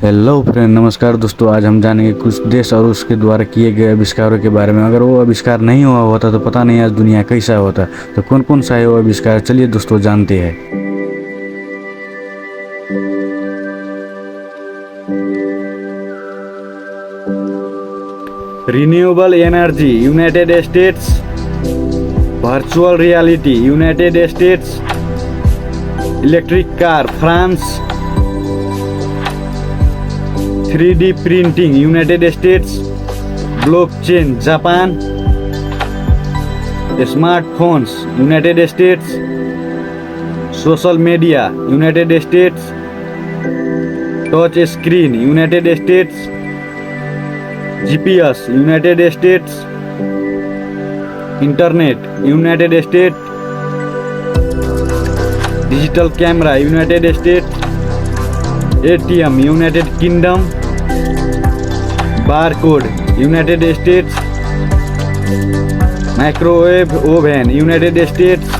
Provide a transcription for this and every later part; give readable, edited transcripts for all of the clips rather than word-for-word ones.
Hello friend, नमस्कार दोस्तों। आज हम जानेंगे कुछ देश और उसके द्वारा किए गए आविष्कारों के बारे में। अगर वो आविष्कार नहीं हुआ होता तो पता नहीं आज दुनिया कैसा होता। तो कौन कौन सा है वो आविष्कार, चलिए दोस्तों जानते हैं। Renewable energy United States, virtual reality United States, electric car France, 3D printing United States, blockchain Japan, smartphones United States, social media United States, touch screen United States, GPS United States, internet United States, digital camera United States, ATM United Kingdom, barcode United States, microwave oven United States,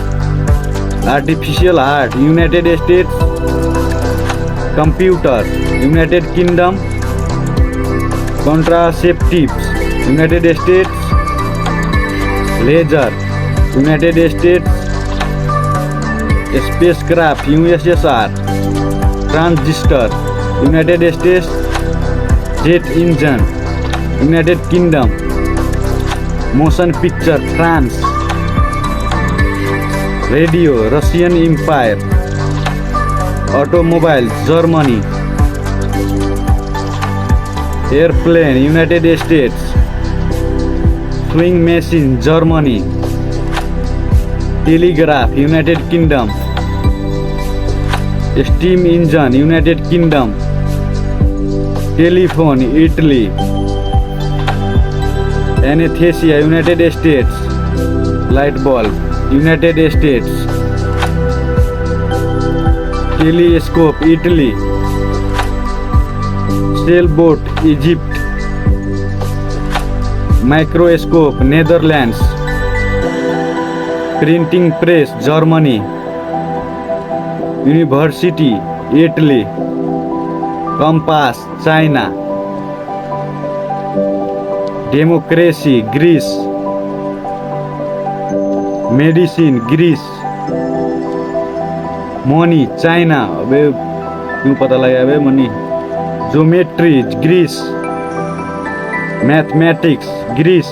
artificial heart United States, computer United Kingdom, contraceptives United States, laser United States, spacecraft USSR, transistor United states, jet engine United Kingdom, motion picture France, radio Russian Empire, automobile Germany, airplane United States, sewing machine Germany, telegraph United Kingdom, steam engine United Kingdom, telephone Italy, anaesthesia United States, light bulb United States, telescope Italy, sail boat Egypt, microscope Netherlands, printing press Germany, university Italy, compass China, democracy Greece, medicine Greece, money China, अबे क्यों पता लगा अबे money, geometry Greece, mathematics Greece,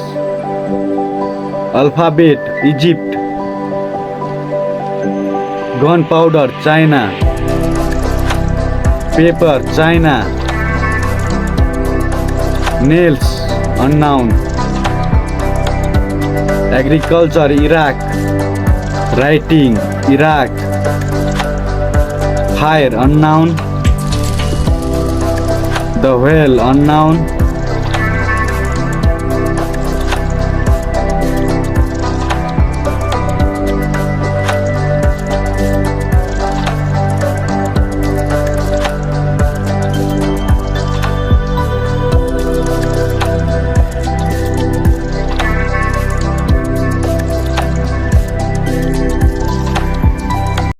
alphabet Egypt, gunpowder China, paper China, nails unknown, agriculture Iraq, writing Iraq, fire unknown, the whale unknown,